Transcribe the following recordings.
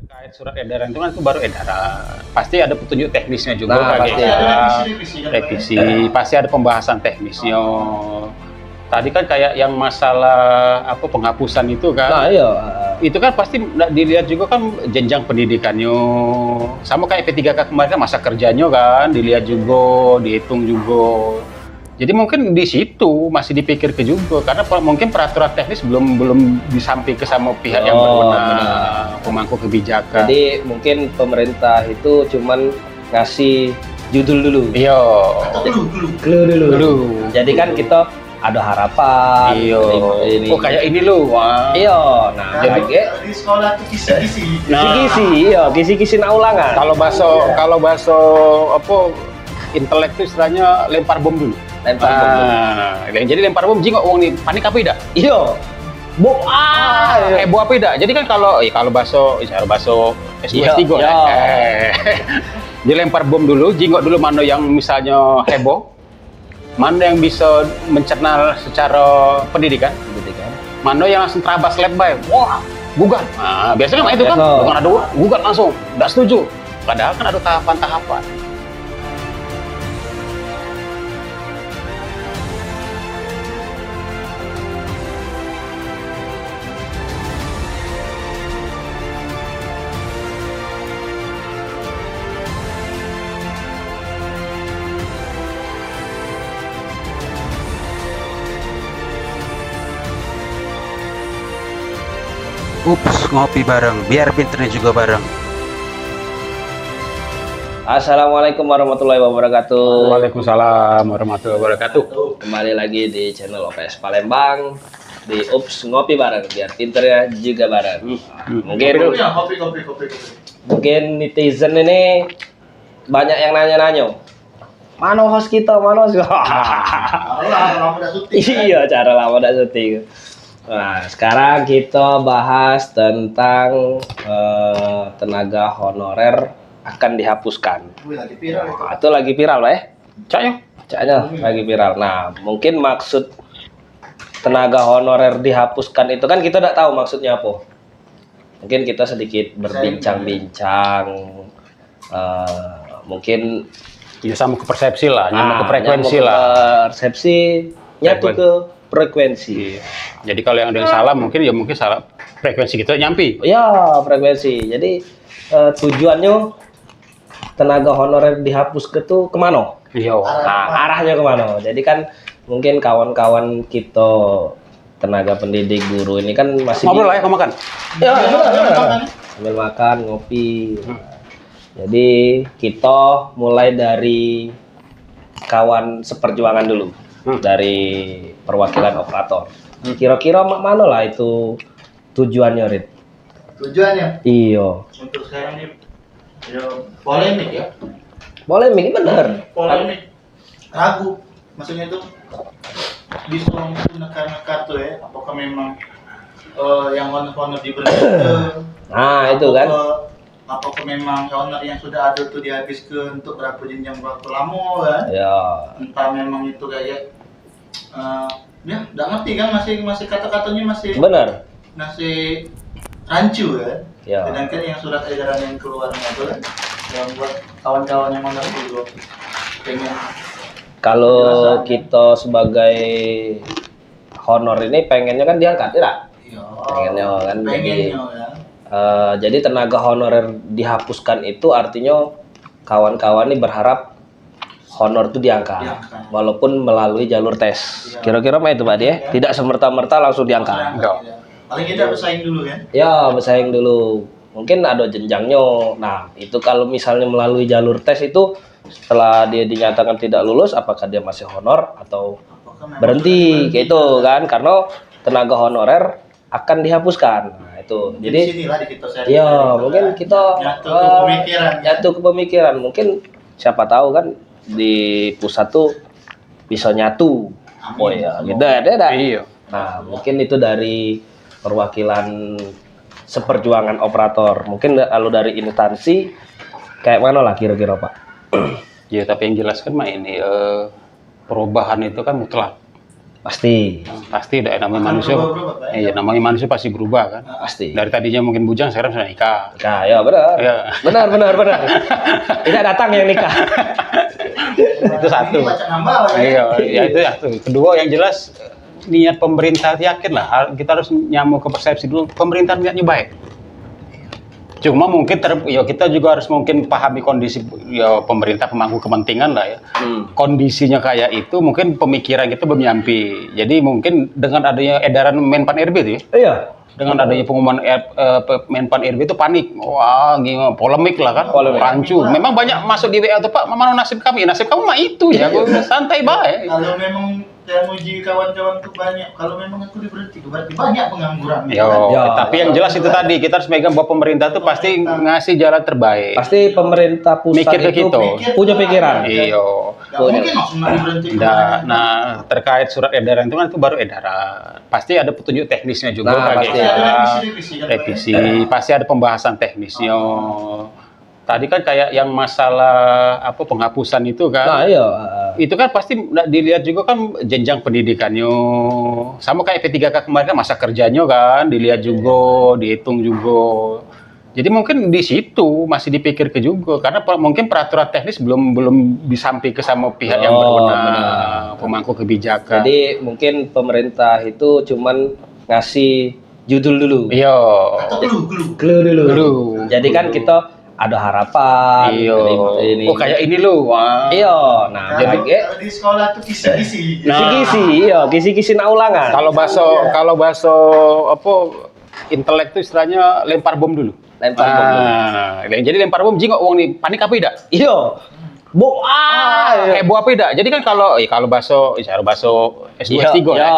Terkait surat edaran itu kan itu baru edaran. Pasti ada petunjuk teknisnya juga Nah, Kak pasti Gega. ada Revisi, pasti ada pembahasan teknisnya. Tadi kan kayak yang masalah apa penghapusan itu kan. Nah, iya. Itu kan pasti dilihat juga kan jenjang pendidikannya. Sama kayak P3K kemarin kan masa kerjanya kan dilihat juga, dihitung juga. Jadi mungkin di situ masih dipikir ke juga karena mungkin peraturan teknis belum disampaikan ke sama pihak yang berwenang, pemangku kebijakan. Jadi mungkin pemerintah itu cuman ngasih judul dulu. Iya. Clue dulu. Dulu. Jadi kan kita ada harapan. Iya. Ini. Oh kayak ini loh. Wah. Iya. Nah, Jadi di sekolah tuh kisi-kisi. kisi-kisi, iya, kisi-kisi ulangan. Kalau bahasa apa intelek itu istilahnya lempar bom dulu. Lempar bom dulu. Jadi lempar bom jingok uang nih panik apa tidak? Iya. Bom Heboh apa tidak? Jadi kan kalau bahasa S2 Iya, S3 iya. dilempar bom dulu, jingok dulu mana yang misalnya heboh, mana yang bisa mencerna secara pendidikan, mana yang langsung terabas lebay, wah gugat. Nah, biasanya kan itu kan Biasa. bukan ada gugat langsung, nggak setuju. Padahal kan ada tahapan-tahapan. Ups, ngopi bareng, biar pinternya juga bareng. Assalamualaikum warahmatullahi wabarakatuh. Waalaikumsalam warahmatullahi wabarakatuh. Kembali lagi di channel OPS Palembang di Ups Ngopi Bareng biar pinternya juga bareng. Mungkin netizen ini banyak yang nanya-nanya. Mana host kita? Mana host? Iya, cara lama udah syuting. Nah, sekarang kita bahas tentang tenaga honorer akan dihapuskan. Nah, itu lagi viral lah ya. Caknya lagi viral. Nah, mungkin maksud tenaga honorer dihapuskan itu kan kita tidak tahu maksudnya apa. Mungkin kita sedikit berbincang-bincang. Mungkin Ya sama ke persepsi lah, nyamuk ke frekuensi nyambung ke lah. persepsi nyatu ke frekuensi. Jadi kalau yang ada yang salah mungkin salah frekuensi kita nyampi. Ya, frekuensi. Jadi tujuannya tenaga honorer dihapus ke tuh kemana? Iya. Nah, arahnya kemana? Jadi kan mungkin kawan-kawan kita tenaga pendidik guru ini kan masih Ngobrol lah ya, kau makan. Ya, sambil makan, ngopi. Jadi kita mulai dari kawan seperjuangan dulu, dari perwakilan operator. Kira-kira mana lah itu tujuannya, Rit? Tujuannya Iyo. untuk sekarang ini ya, polemik ya. Polemik bener. Polemik. Ragu. Maksudnya itu bisa menggunakan kartu ya. Apakah memang yang honor diberi Nah, itu kan. Apakah memang honor yang sudah ada itu dihabiskan untuk berapa jenjang berapa lama kan? Ya. Entah memang itu kayak ya nggak ngerti kan, masih kata-katanya masih rancu kan. Ya. Sedangkan yang surat edaran yang keluarnya itu kan yang buat kawan-kawan yang honor juga pengen. Kalau kita sebagai honor ini pengennya kan diangkat, tidak? Iya. Pengennya kan. Pengennya ya. Jadi tenaga honorer dihapuskan itu artinya kawan-kawan ini berharap honor itu diangkat, walaupun melalui jalur tes. Ya. Kira-kira mah itu Pak ya? Tidak semerta-merta langsung diangkat. Enggak. Paling tidak bersaing dulu kan? Ya, bersaing dulu. Mungkin ada jenjangnya. Nah, itu kalau misalnya melalui jalur tes itu setelah dia dinyatakan tidak lulus, apakah dia masih honor atau berhenti gitu kan? Karena tenaga honorer akan dihapuskan. Nah, itu. Jadi sinilah di kita ya, mungkin kita nyatu ke pemikiran. Mungkin siapa tahu kan di pusat tuh bisa nyatu. Amin. Oh ya, gitu ada. Iya. Nah, mungkin itu dari perwakilan seperjuangan operator. Mungkin kalau dari instansi kayak mana lah kira-kira Pak? Ya tapi yang jelas kan mah ini perubahan itu kan mutlak. Pasti. Pasti namanya manusia. berubah, Pak. Iya, namanya manusia pasti berubah kan. Pasti. Dari tadinya mungkin bujang, sekarang sudah nikah. Nah, ya benar. Iya. Benar. Tidak datang yang nikah. Itu satu. Ini baca nambah ya. Iya, ya itu ya. Kedua yang jelas niat pemerintah yakin lah. Kita harus nyamuk ke persepsi dulu. Pemerintah niatnya baik. Cuma mungkin ya kita juga harus mungkin pahami kondisi ya pemerintah pemangku kepentingan lah ya. Kondisinya kayak itu mungkin pemikiran kita belum nyampe. Jadi mungkin dengan adanya edaran Menpan RB itu ya. Iya. Dengan adanya pengumuman Menpan RB itu panik. Wah, gimana polemik lah kan. Rancu. Memang banyak masuk di WA tuh, Pak, mana nasib kami? Nasib kamu mah itu ya. Santai baik. Kalau memang saya muji kawan-kawan tuh banyak. Kalau memang aku diberhenti, berarti banyak pengangguran. Yo, Ya. tapi yang jelas itu tadi kita harus megang bahwa pemerintah tuh pasti ngasih jalan terbaik. Pasti pemerintah pusat Mikir ke itu kita. punya pikiran. Iyo. Gak mungkin langsung diberhenti. Nah, terkait surat edaran itu kan itu baru edaran. Pasti ada petunjuk teknisnya juga Nah, kayak pasti gitu. ada revisi kan, Pak? Revisi, pasti ada pembahasan teknisnya. Tadi kan kayak yang masalah apa penghapusan itu kan. Nah, iya. Itu kan pasti dilihat juga kan jenjang pendidikannya. Sama kayak P3K kemarin kan masa kerjanya kan dilihat juga, dihitung juga. Jadi mungkin di situ masih dipikir ke juga karena mungkin peraturan teknis belum disampai ke sama pihak yang berwenang, benar. pemangku kebijakan. Jadi mungkin pemerintah itu cuman ngasih judul dulu. Iya. Atau clue. Clue dulu. Clue. Jadi kan kita ada harapan. Iya. Ini. Oh kayak ini loh. Wah. Iya. Nah, Kalau jadi kalau di sekolah tuh kisi-kisi. kisi-kisi, iya, kisi-kisi na ulangan. Kalau bahasa apa intelek itu istilahnya lempar bom dulu. Lempar bom dulu. Jadi lempar bom jingok uang nih panik apa tidak? Iya. Iya. Heboh apa tidak? Jadi kan kalau bahasa S2 Iya, S3 iya. ya.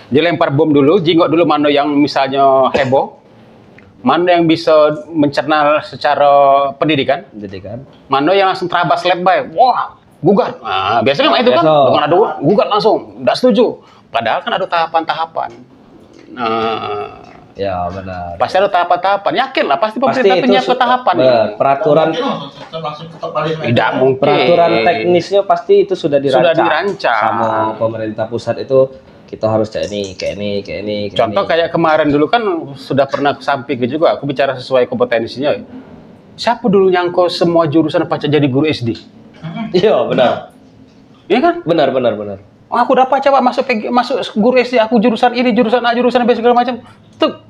Jadi lempar bom dulu, jingok dulu mana yang misalnya heboh. Mana yang bisa mencerna secara pendidikan, Jadi kan. mana yang langsung terabas lebay. Wah, gugat. Nah, biasanya mah itu kan, Biasa. dengan ada gugat langsung, enggak setuju. Padahal kan ada tahapan-tahapan. Nah, Ya, benar. pasti ada tahapan-tahapan. Yakin lah, pasti Pasti pemerintah itu menyiapkan tahapan. benar. Peraturan Mungkin langsung ketok paling. Tidak mungkin. peraturan teknisnya pasti itu sudah Sudah dirancang. dirancang. Sama pemerintah pusat itu kita harus kayak ini. Contoh kayak kemarin dulu kan sudah pernah sampai ke juga, aku bicara sesuai kompetensinya. Siapa dulu nyangko semua jurusan pacar jadi guru SD? Iya, benar. Iya kan? Benar. Oh, aku dapat coba masuk guru SD, aku jurusan ini, jurusan A, jurusan B segala macam. Tuh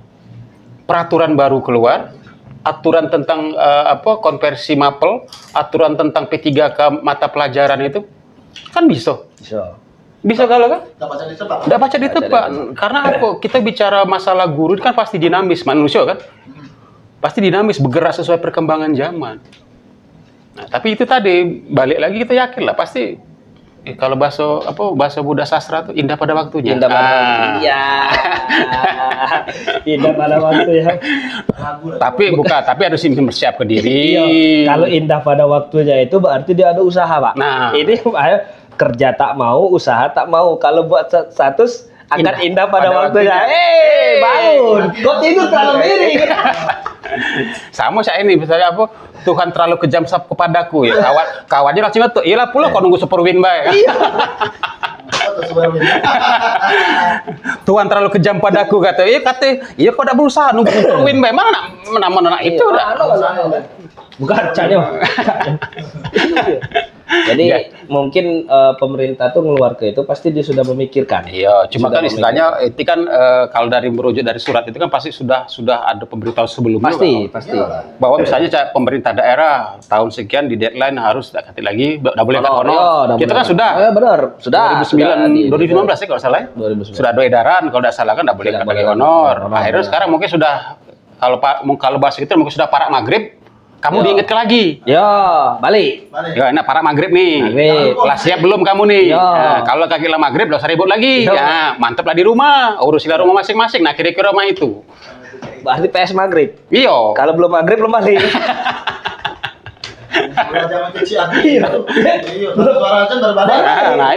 peraturan baru keluar, aturan tentang konversi mapel, aturan tentang P3K mata pelajaran itu kan bisa. Bisa kalau kan? Nggak baca ditebak. Nggak baca ditebak. Karena apa? Kita bicara masalah guru itu kan pasti dinamis, manusia kan? Pasti dinamis, bergerak sesuai perkembangan zaman. Nah, tapi itu tadi, balik lagi kita yakin lah, pasti kalau bahasa Buddha sastra itu indah pada waktunya. Indah pada waktu. Ya. Indah pada waktu ya. Ragu lah. Tapi harus mempersiapkan diri. Iya. Kalau indah pada waktunya itu berarti dia ada usaha, Pak. Nah. Ini kerja tak mau, usaha tak mau. Kalau buat status akan indah pada waktunya. Bangun. Kok tidur terlalu miring. Sama saya ini misalnya Tuhan terlalu kejam kepadaku ya. Kawannya langsung tuh, iyalah pula kau nunggu super win bae. Atau sebelumnya. Tuhan terlalu kejam padaku iya kau udah berusaha nunggu super win bae. Mana itu udah. Bukan canya. Jadi mungkin pemerintah tuh ngeluar ke itu pasti dia sudah memikirkan. Iya, cuma Sudah kan istilahnya itu kan kalau dari merujuk dari surat itu kan pasti sudah ada pemberitahuan sebelumnya. Pasti. Bahwa misalnya pemerintah daerah tahun sekian di deadline harus ganti lagi, udah boleh kan honor. Kita kan sudah. Benar, sudah. 2015 ya kalau salah. 2019. Sudah ada edaran kalau tidak salah kan tidak boleh pakai honor. Akhirnya sekarang mungkin sudah kalau bahasa kita mungkin sudah parak maghrib. Kamu diingatkan lagi. Ya, balik. Ya, nah parak maghrib nih. Maghrib. Lah siap belum kamu nih? Ya. Nah, kalau kaki lah maghrib, nggak usah ribut lagi. Ya, manteplah di rumah. Urusilah rumah masing-masing. Nah, kira-kira rumah itu. Berarti PS maghrib. Iya. Kalau belum maghrib belum balik. Udah zaman kecil aku. Iya, suara aja berbalik. Nah,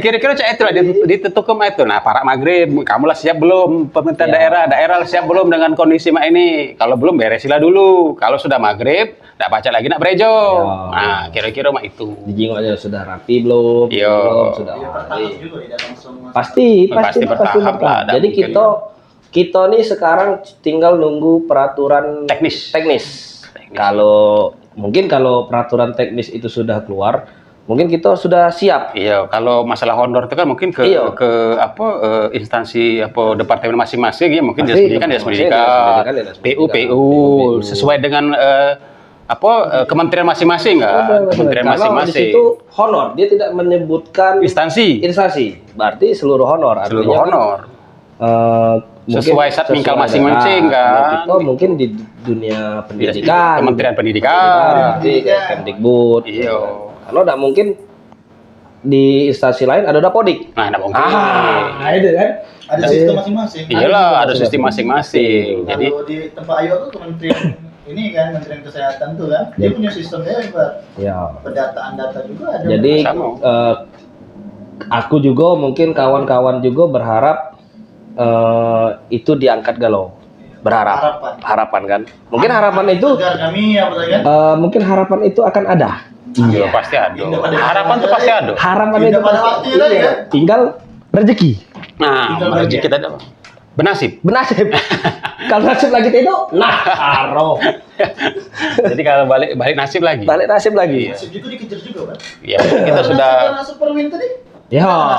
kira-kira cak itu lah ditutup itu. Nah, para maghrib, kamu lah siap belum? Pemerintah daerah lah siap belum dengan kondisi mak ini? Kalau belum beresilah dulu. Kalau sudah maghrib, tak baca lagi nak berejo. Nah, kira-kira mak itu. Dijingok aja sudah rapi belum? Iya. Belum, sudah. Iya, bertahap juga tidak langsung. Pasti bertahap lah, ada Jadi mungkin. kita nih sekarang tinggal nunggu peraturan Teknis. Kalau peraturan teknis itu sudah keluar, mungkin kita sudah siap. Iya, kalau masalah honor itu kan mungkin ke instansi departemen masing-masing ya, mungkin Pasti, dinas dinas pendidikan, pendidikan, PU sesuai dengan kementerian masing-masing kan, kementerian Karena di masing-masing. situ honor, dia tidak menyebutkan Instansi berarti seluruh honor. seluruh Artinya honor. Sesuai satmingkal masing-masing kan. Kita mungkin di dunia pendidikan, Kementerian Pendidikan. di Kemdikbud. Iya. Kalau tidak mungkin di instansi lain ada Dapodik. Nah, enggak mungkin. Itu kan. Ada sistem masing-masing. Iyalah, ada sistem masing-masing. Jadi Kalau di tempat Ayu tuh kementerian ini kan, Kementerian Kesehatan tuh kan, dia punya sistemnya Ya. pendataan data juga ada. Jadi Sama. aku juga mungkin kawan-kawan juga berharap itu diangkat galau. Berharap. Harapan kan. Mungkin harapan itu agar kami apa tadi kan? mungkin harapan itu akan ada. iya pasti ada. Harapan tuh pasti ada. Harapan Tidak itu pada waktu itu ya. tinggal rezeki. Nah, rezeki kita ada. Bernasib. Bernasib. Kalau nasib lagi itu, karo. Jadi kalau balik nasib lagi. Balik nasib lagi. Nasib juga dikejar juga kan? Ya, kita sudah. Nasib Superwin tadi. Ya.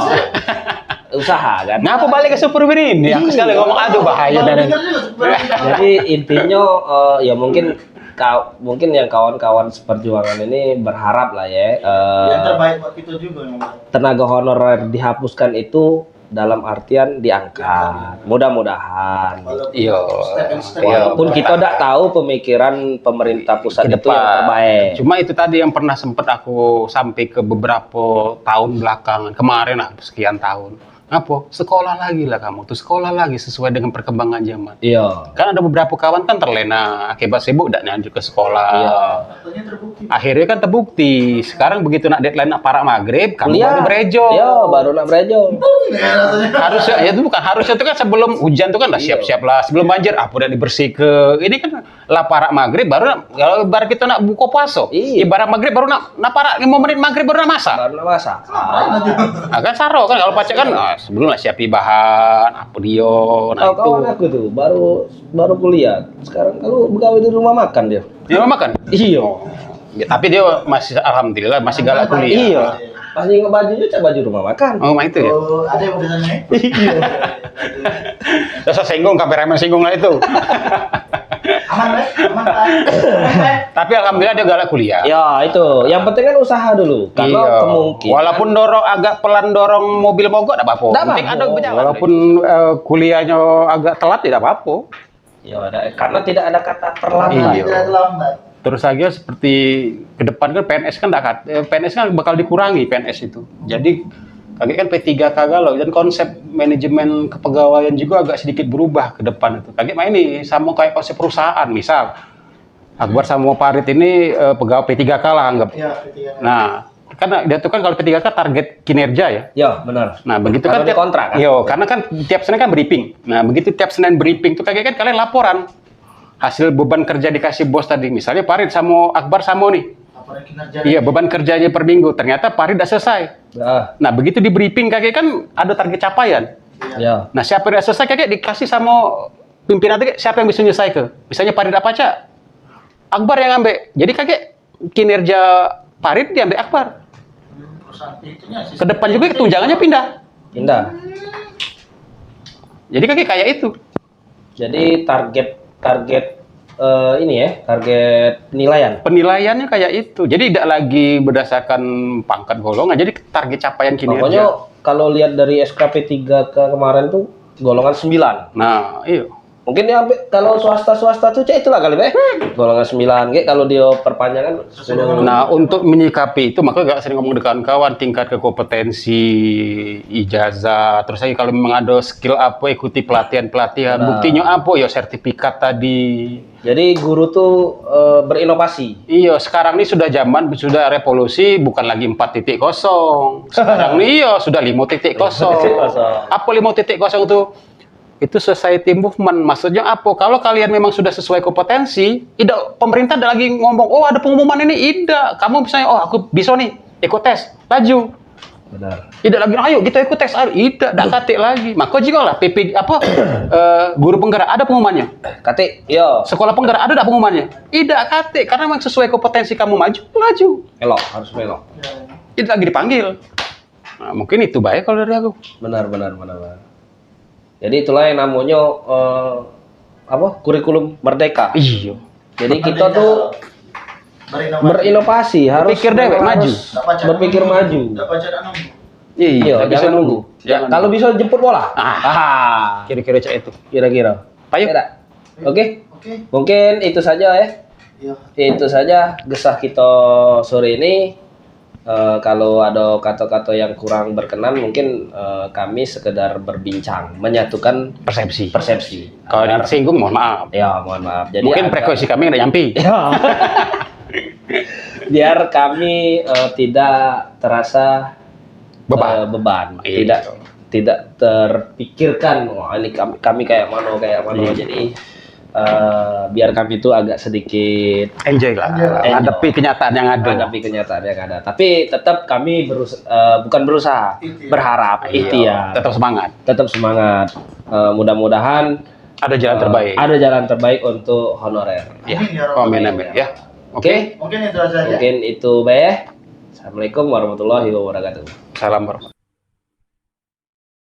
Usaha kan. Ngapa balik ke Superwin ini? Aku sekali ngomong aduh bahaya dan. Dikejar juga Superwin. Jadi intinya ya mungkin yang kawan-kawan seperjuangan ini berharap lah ya Yang terbaik buat kita juga yang tenaga honorer dihapuskan itu dalam artian diangkat. Mudah-mudahan. Iya. Walaupun kita tidak tahu pemikiran pemerintah pusat itu yang terbaik. Cuma itu tadi yang pernah sempat aku sampai ke beberapa tahun belakangan. Kemarin lah sekian tahun. Apa? Sekolah lagi lah kamu. Tuh sekolah lagi sesuai dengan perkembangan zaman. Iya. Kan ada beberapa kawan kan terlena akibat sibuk tidak lanjut ke sekolah. Iya. Katanya terbukti. Akhirnya kan terbukti. Sekarang begitu nak deadline nak para maghrib, kamu Kuliah. baru berejo. Iya, baru nak berejo. Ya, rasanya. Harusnya ya itu bukan harusnya itu kan sebelum hujan tuh kan lah siap-siap lah sebelum banjir udah dibersih ke ini kan lah para maghrib baru kalau ibarat kita nak buka puasa ibarat maghrib baru nak para 5 menit maghrib baru nak masak Baru nak masak. nah, kan saro kan kalau pacak kan sebelum lah siapi bahan apa dia nah itu Kawan aku tuh baru kuliah. Sekarang kalau begawe di rumah makan dia. dia mau makan Iya. ya, tapi dia masih alhamdulillah masih galak kuliah Iya. Pas nengok bajunya cak baju rumah makan. oh mah itu ya Oh, ada yang udah sana ya? terus singgung kameramen singgung lah itu Aman, Pak? Aman, Pak? tapi alhamdulillah dia galak kuliah. Ya itu, yang penting kan usaha dulu. Karena Iya. kemungkinan. Walaupun agak pelan dorong mobil mogok tidak apa-apa. Nggak Penting ada apa-apa. berjalan. Walaupun kuliahnya agak telat tidak apa-apa. Ya karena tidak ada kata terlambat. Iya. Tidak terlambat. Terus saja seperti ke depan kan PNS kan PNS kan bakal dikurangi PNS itu. Jadi kaget kan P3K galau dan konsep manajemen kepegawaian juga agak sedikit berubah ke depan itu. Kaget mah ini sama kayak konsep perusahaan misal Akbar sama Parit ini pegawai P3K lah anggap. Iya, ketiga. Nah, karena dia tuh kan kalau P3K target kinerja ya. Ya benar. Nah, begitu Kalau kan di kontrak kan? Yo, karena kan tiap Senin kan briefing. Nah, begitu tiap Senin briefing tuh kayak kan kalian laporan hasil beban kerja dikasih bos tadi. Misalnya Parit sama Akbar sama nih. Laporan kinerja. Iya, beban kerjanya per minggu. Ternyata Parit udah selesai. Nah, begitu di briefing kakek kan ada target capaian. Ya. Nah, siapa yang udah selesai kakek dikasih sama pimpinan kakek siapa yang bisa nyelesai ke. Misalnya Parit apa aja? Akbar yang ambil. Jadi kakek kinerja Parit diambil Akbar. Perusahaan itunya sih. Ke depan juga tunjangannya pindah. Pindah. Jadi kakek kayak itu. Jadi target ini ya, target penilaian. Penilaiannya kayak itu. Jadi tidak lagi berdasarkan pangkat golongan. Jadi target capaian kinerja. Pokoknya kalau lihat dari SKP 3 ke kemarin tuh golongan 9. Nah, iya. Mungkin ya kalau swasta tuh cek itulah kali golongan 9 kayak kalau dia perpanjangan 10. Nah, untuk menyikapi itu, maka gak sering ngomong dengan kawan tingkat kekompetensi, ijazah, terus lagi kalau memang ada skill apa, ikuti pelatihan-pelatihan. Nah. Buktinya apa? Ya sertifikat tadi. Jadi guru tuh berinovasi. Iya, sekarang ini sudah zaman, sudah revolusi, bukan lagi 4.0. Sekarang ini iya, sudah 5.0. 5.0. Apa 5.0 itu? Itu society movement. Maksudnya apa? Kalau kalian memang sudah sesuai kompetensi, tidak pemerintah ada lagi ngomong, oh ada pengumuman ini, tidak. Kamu misalnya, oh aku bisa nih, ikut tes, laju. Benar. Tidak lagi, ayo kita ikut tes, tidak katik lagi. Maka jika lah PP guru penggerak ada pengumumannya. Katik, yo. Sekolah penggerak ada pengumumannya. Tidak katik, karena memang sesuai kompetensi kamu maju, laju. Elok, harus melok. Tidak lagi dipanggil. Nah, mungkin itu baik kalau dari aku. Benar. Jadi itulah yang namanya kurikulum merdeka. Iya. Jadi kita tuh berinovasi, harus Berpikir dewek, maju. Berpikir maju. Nggak baca dan nunggu. Iya, Iya, jangan nunggu. Jangan. Kalau bisa jemput bola. Kira-kira cek itu. Kira-kira. Ayo. Tidak? Oke. Oke. Mungkin itu saja ya. Iya. Itu saja gesah kita sore ini. Kalau ada kata-kata yang kurang berkenan, mungkin kami sekedar berbincang, menyatukan Persepsi. persepsi. Kalau ada yang tersinggung, mohon maaf. Ya, mohon maaf. Jadi Mungkin frekuensi kami nggak nyampe. biar kami tidak terasa Beban. beban. Iya. Tidak terpikirkan, wah ini kami kayak mana. Jadi biar kami itu agak sedikit Enjoy lah. Hadapi kenyataan yang ada. menghadapi kenyataan yang ada. Tapi tetap kami bukan berusaha, Ikhtiar. berharap, ikhtiar, Tetap semangat. tetap semangat. Mudah-mudahan Ada jalan terbaik. ada jalan terbaik untuk honorer. Ya. Amin, ya Rabbal Amin, alamin. amin. Ya. Oke. Mungkin itu saja. Mungkin itu Assalamualaikum warahmatullahi wabarakatuh. Salam warahmatullahi